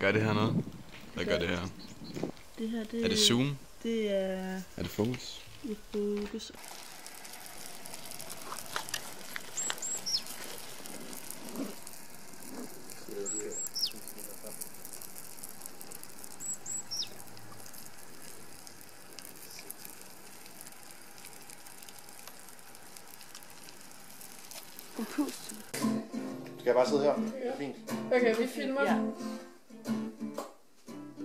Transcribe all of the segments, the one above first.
Gør det her noget? Hvad gør det her? Det her, det Er det zoom? Det er Er det fokus? i fokus. Og pust. Skal jeg bare sidde her? Det er fint. Okay, vi filmer. Ja.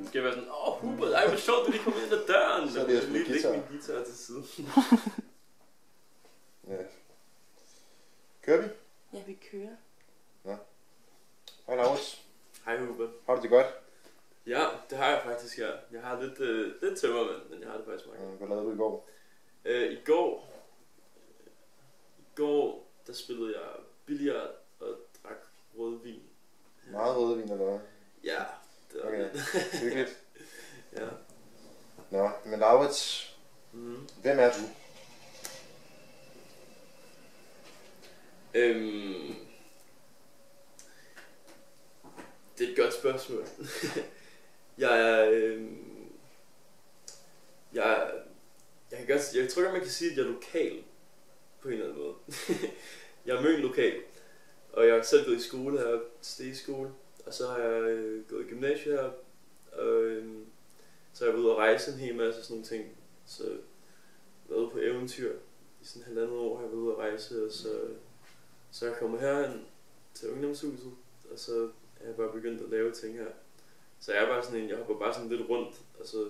Skal jeg være sådan, Hubert, ej hvor sjovt, at de kom ind ad døren. Så er det jeg spiller lige lægge guitar. min guitar til siden. Ja. Kører vi? Ja, vi kører. Hej Laurits. Hej Hubert. Har du det godt? Ja, det har jeg faktisk her. Jeg har lidt tømmermænd, men jeg har det faktisk meget godt. Hvad lavede du i går? I går, der spillede jeg billard og drak rødvin. Meget rødvin eller hvad? Ja, det var Okay. det. Hyggeligt. Ja. Nå, men Laurits, hvem er du? Det er et godt spørgsmål. jeg tror godt, man kan sige, at jeg er lokal på en eller anden måde. Jeg er møn lokal, og jeg har selv gået i skole her, Stege-skole, og så har jeg gået i gymnasiet her, og så har jeg været ude at rejse en hel masse sådan nogle ting. Så jeg har været på eventyr i sådan 1,5 år, har jeg været ude at rejse, og så er jeg kommet herhen til ungdomshuset, og så er jeg bare begyndt at lave ting her. Så jeg er bare sådan jeg hopper bare sådan lidt rundt, og så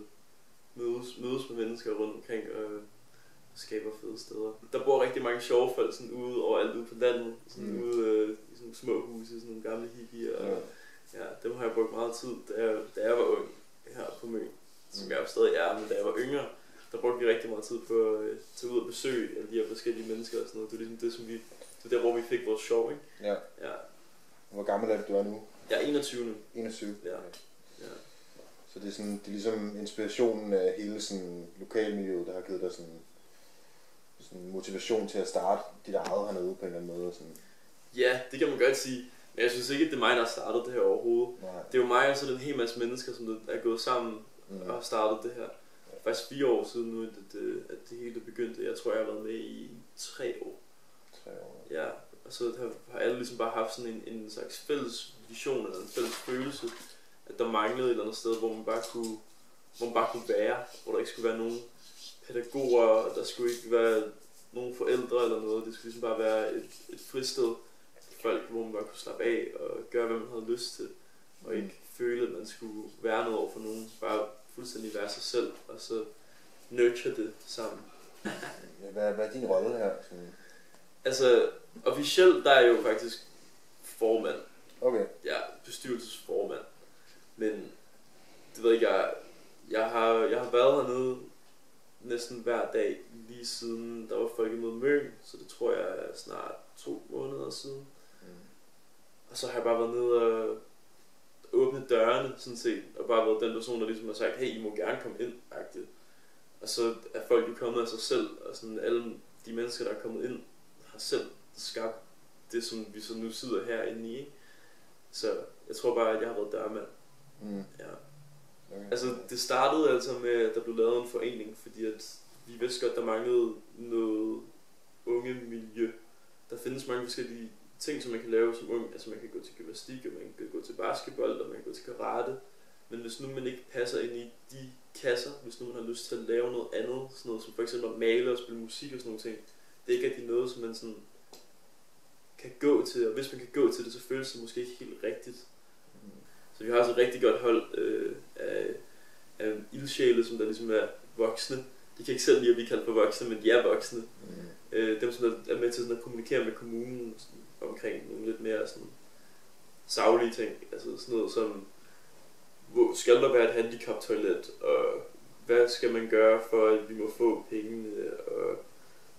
mødes med mennesker rundt omkring og skaber fede steder. Der bor rigtig mange sjove folk sådan ude overalt ude på landet, sådan ude i sådan nogle små huse, sådan nogle gamle hippier, og ja, dem har jeg brugt meget tid, da jeg var ung her på Møn, som jeg jo stadig er, men da jeg var yngre, der brugte vi rigtig meget tid på at tage ud og besøge alle de her forskellige mennesker og sådan noget. Det er ligesom det, som det er der, hvor vi fik vores sjov, ikke? Ja. Ja. Hvor gammel er det, du er nu? Jeg er 21 nu. 21? Ja. Så det er ligesom inspirationen af hele sådan lokalmiljøet, der har givet dig sådan motivation til at starte dit eget hernede på en eller anden måde? Sådan. Ja, det kan man godt sige. Men jeg synes ikke, at det er mig, der har startet det her overhovedet. Nej. Det er jo mig og så en hel masse mennesker, som er gået sammen og har startet det her. Faktisk 4 år siden nu, at det hele begyndte. Jeg tror, jeg har været med i 3 år. 3 år. Ja, og så har alle ligesom bare haft sådan en slags fælles vision eller en fælles følelse, at der manglede et eller andet sted, hvor man bare kunne være, hvor der ikke skulle være nogen pædagoger, der skulle ikke være nogen forældre eller noget. Det skulle ligesom bare være et fristed for folk, hvor man bare kunne slappe af og gøre, hvad man havde lyst til, og ikke føle, at man skulle være noget over for nogen. Bare fuldstændig være sig selv, og så nurture det sammen. Ja, hvad er din rolle her? Sådan? Altså, officielt der er jeg jo faktisk formand. Okay. Ja, bestyrelsesformand. Men det ved jeg har været hernede næsten hver dag lige siden der var Folkemøde Møn, så det tror jeg er snart 2 måneder siden. Og så har jeg bare været nede og åbne dørene sådan set, og bare været den person, der ligesom har sagt, hey, I må gerne komme ind, agtigt. Og så er folk jo kommet af sig selv, og sådan alle de mennesker, der er kommet ind, har selv skabt det, som vi så nu sidder herinde i, ikke? Så jeg tror bare, at jeg har været dørmand. Ja. Okay. Altså, det startede altså med, at der blev lavet en forening, fordi at vi vidste godt, der manglede noget unge miljø. Der findes mange forskellige ting, som man kan lave som ung. Altså, man kan gå til gymnastik, og man kan gå til basketball, og man kan gå til karate. Men hvis nu man ikke passer ind i de kasser, hvis nu man har lyst til at lave noget andet, sådan noget som for eksempel at male og spille musik og sådan nogle ting, det er ikke rigtig noget, som man sådan kan gå til, og hvis man kan gå til det, så føles det måske ikke helt rigtigt. Så vi har altså et rigtig godt hold af ildsjæle, som der ligesom er voksne. De kan ikke selv lide at blive kaldt for voksne, men de er voksne. Dem, som er med til sådan at kommunikere med kommunen omkring nogle lidt mere sådan saglige ting. Altså sådan noget som, hvor skal der være et handicaptoilet, og hvad skal man gøre for, at vi må få pengene, og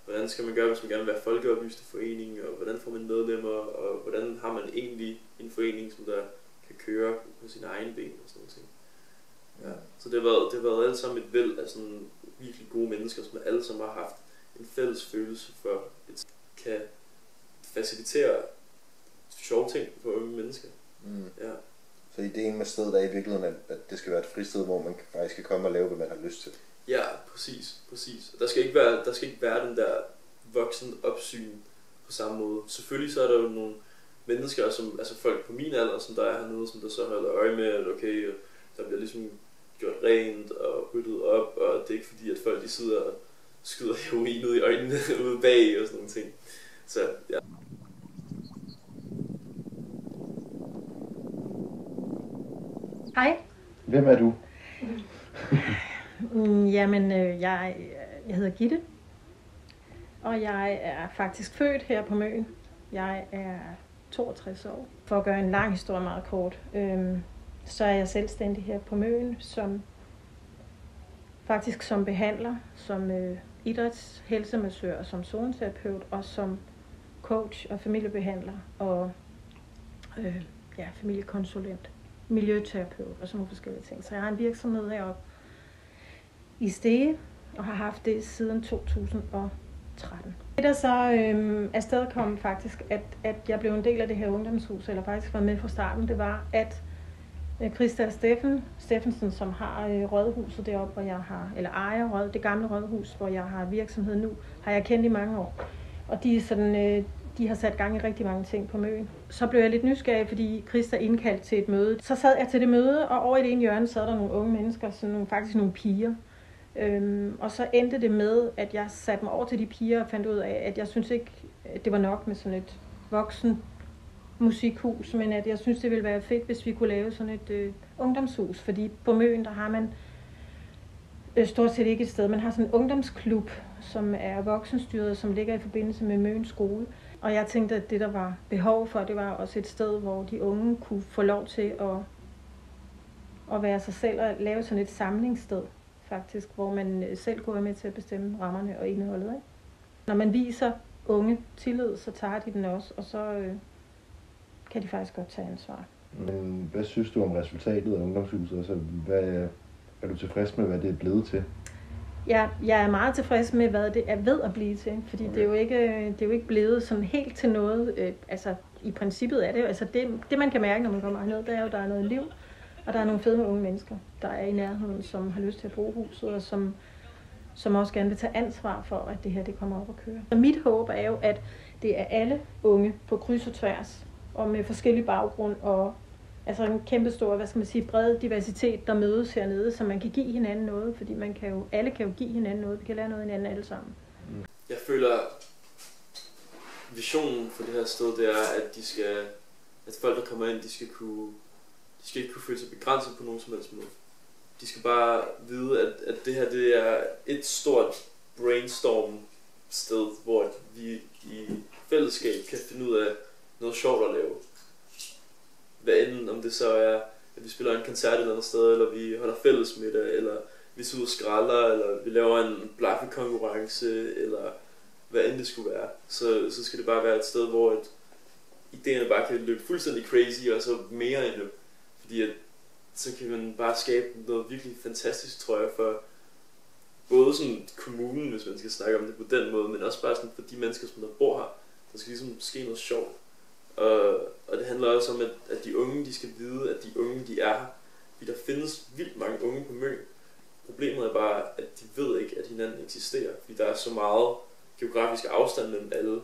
hvordan skal man gøre, hvis man gerne vil være folkeoplyste forening, og hvordan får man medlemmer, og hvordan har man egentlig en forening, som der kan køre på sine egne ben og sådan noget. Ja. Så det har været alle sammen et væld af sådan virkelig gode mennesker, som alle sammen har haft en fælles følelse for, at kan facilitere sjove ting for unge mennesker. Ja. Så Så ideen med stedet er i virkeligheden, at det skal være et fristed, hvor man faktisk kan komme og lave, hvad man har lyst til. Ja, præcis. Der skal ikke være den der voksen opsyn på samme måde. Selvfølgelig så er der jo nogle mennesker, som, altså folk på min alder, som der er hernede, som der så holder øje med, at okay, der bliver ligesom gjort rent og ryddet op, og det er ikke fordi, at folk de sidder og skyder heroin ud i øjnene ude bag og sådan nogle ting. Så ja. Hej. Hvem er du? Jamen, jeg hedder Gitte, og jeg er faktisk født her på Møn. Jeg er 62 år. For at gøre en lang historie meget kort, så er jeg selvstændig her på Møn, som behandler, som idrætshelsemassør, som zoneterapeut og som coach og familiebehandler og familiekonsulent, miljøterapeut og sådan nogle forskellige ting. Så jeg har en virksomhed heroppe i Stege og har haft det siden 2013. Det der så afstedkom faktisk, at jeg blev en del af det her ungdomshus, eller faktisk var med fra starten, det var, at Christa Steffensen, som har rådhuset deroppe, hvor jeg har, eller ejer det gamle rådhus, hvor jeg har virksomhed nu, har jeg kendt i mange år. Og de har sat gang i rigtig mange ting på Møn. Så blev jeg lidt nysgerrig, fordi Christa indkaldte til et møde. Så sad jeg til det møde, og over i det ene hjørne sad der nogle unge mennesker, faktisk nogle piger. Og så endte det med, at jeg satte mig over til de piger og fandt ud af, at jeg synes ikke, det var nok med sådan et voksen musikhus, men at jeg synes, det ville være fedt, hvis vi kunne lave sådan et ungdomshus. Fordi på Møn, der har man stort set ikke et sted. Man har sådan en ungdomsklub, som er voksenstyret, som ligger i forbindelse med Møn skole. Og jeg tænkte, at det, der var behov for, det var også et sted, hvor de unge kunne få lov til at være sig selv og lave sådan et samlingssted, faktisk, hvor man selv kunne være med til at bestemme rammerne og indholdet. Ikke? Når man viser unge tillid, så tager de den også, og så kan de faktisk godt tage ansvar. Men hvad synes du om resultatet af ungdomshuset? Altså, er du tilfreds med, hvad det er blevet til? Jeg er meget tilfreds med, hvad det er ved at blive til, fordi okay. det er jo ikke blevet sådan helt til noget. Altså, i princippet er det jo, altså det man kan mærke, når man kommer herned, det er jo, at der er noget liv, og der er nogle fede unge mennesker, der er i nærheden, som har lyst til at bruge huset, og som også gerne vil tage ansvar for, at det her det kommer op og køre. Og mit håb er jo, at det er alle unge på kryds og tværs, og med forskellige baggrund, og altså en kæmpe stor, bred diversitet, der mødes hernede, så man kan give hinanden noget, fordi alle kan jo give hinanden noget, vi kan lære noget hinanden alle sammen. Jeg føler, visionen for det her sted, det er, at folk, der kommer ind, de skal ikke kunne føle sig begrænset på nogen som helst måde. De skal bare vide, at det her, det er et stort brainstorm sted, hvor vi i fællesskab kan finde ud af noget sjovt at lave. Hvad enten om det så er, at vi spiller en koncert et eller andet sted, eller vi holder fællesmiddag, eller vi sidder og skralder, eller vi laver en blaffe-konkurrence, eller hvad end det skulle være. Så skal det bare være et sted, hvor idéerne bare kan løbe fuldstændig crazy, og så mere end det. Fordi så kan man bare skabe noget virkelig fantastisk, tror jeg, for både sådan kommunen, hvis man skal snakke om det på den måde, men også bare sådan for de mennesker, som der bor her. Der skal ligesom ske noget sjovt. Og det handler også om, at de unge, de skal vide, at de unge, de er her. Fordi der findes vildt mange unge på Møn. Problemet er bare, at de ved ikke, at hinanden eksisterer. Fordi der er så meget geografisk afstand mellem alle.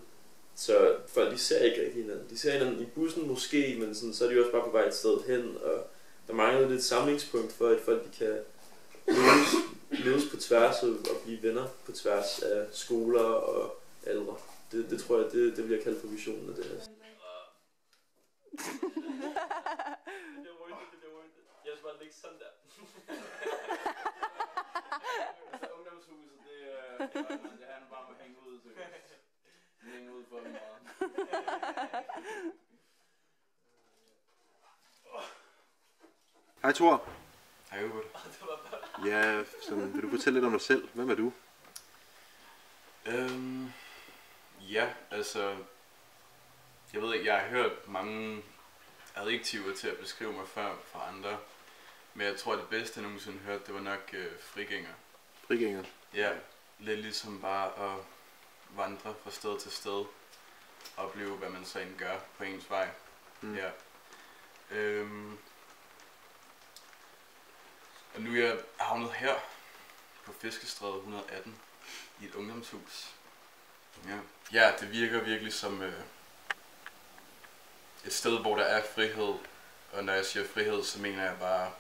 Så folk, de ser ikke rigtig hinanden. De ser hinanden i bussen måske, men sådan, så er de også bare på vej et sted hen. Og der mangler lidt samlingspunkt for, at folk de kan mødes på tværs og blive venner på tværs af skoler og aldre. Det tror jeg, det vil jeg kalde for visionen af det her. Det bliver ryntet. Jeg skal bare ligge sådan der. Ungdomshuset, det handler bare om at hænge ud til. Hænge ud for meget. Hej Thor. Hej Hubert. Ja, vil du fortælle lidt om dig selv? Hvem er du? Ja, altså... Jeg ved ikke, jeg har hørt mange adjektiver til at beskrive mig før fra andre. Men jeg tror, at det bedste, jeg nogensinde hørte, det var nok frigænger. Frigænger? Ja, lidt ligesom bare at vandre fra sted til sted. Opleve, hvad man så end gør på ens vej. Ja. er jeg havnet her på Fiskestræde 118 i et ungdomshus. Ja, det virker virkelig som et sted, hvor der er frihed. Og når jeg siger frihed, så mener jeg bare,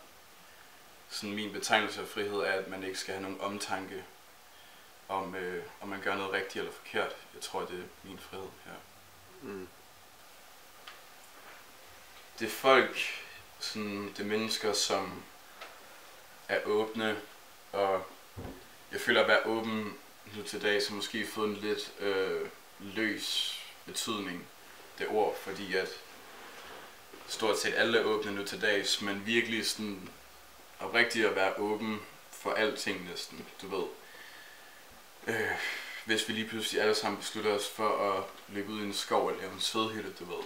sådan min betegnelse af frihed er, at man ikke skal have nogen omtanke om man gør noget rigtigt eller forkert. Jeg tror, det er min frihed her. Mm. Det er folk, sådan, det er mennesker, som er åbne, og jeg føler at være åben nu til dag, så måske fået en lidt løs betydning, det ord, fordi at stort set alle er åbne nu til dags, men virkelig sådan oprigtigt at være åben for alting næsten, du ved. Hvis vi lige pludselig alle sammen beslutter os for at løbe ud i en skov eller lave en svedhytte, du ved.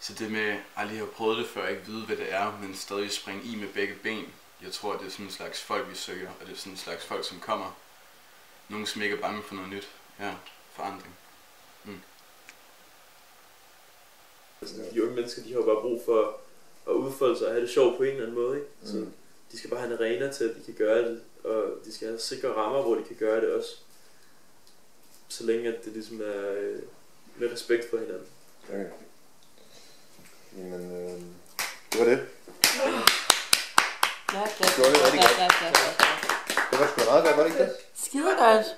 Så det med aldrig have prøvet det før, ikke vide hvad det er, men stadig springe i med begge ben. Jeg tror, det er sådan en slags folk, vi søger, og det er sådan en slags folk, som kommer. Nogen, som ikke er bange for noget nyt. Ja, forandring. Mm. De unge mennesker, de har bare brug for at udfolde sig og have det sjovt på en eller anden måde, ikke? Så de skal bare have en arena til, at de kan gøre det, og de skal have sikre rammer, hvor de kan gøre det også. Så længe at det ligesom er med respekt for hinanden. Okay. Jamen, det var det. Ja, det var det rigtig godt. Det var sgu meget godt, var det ikke det? Skide godt.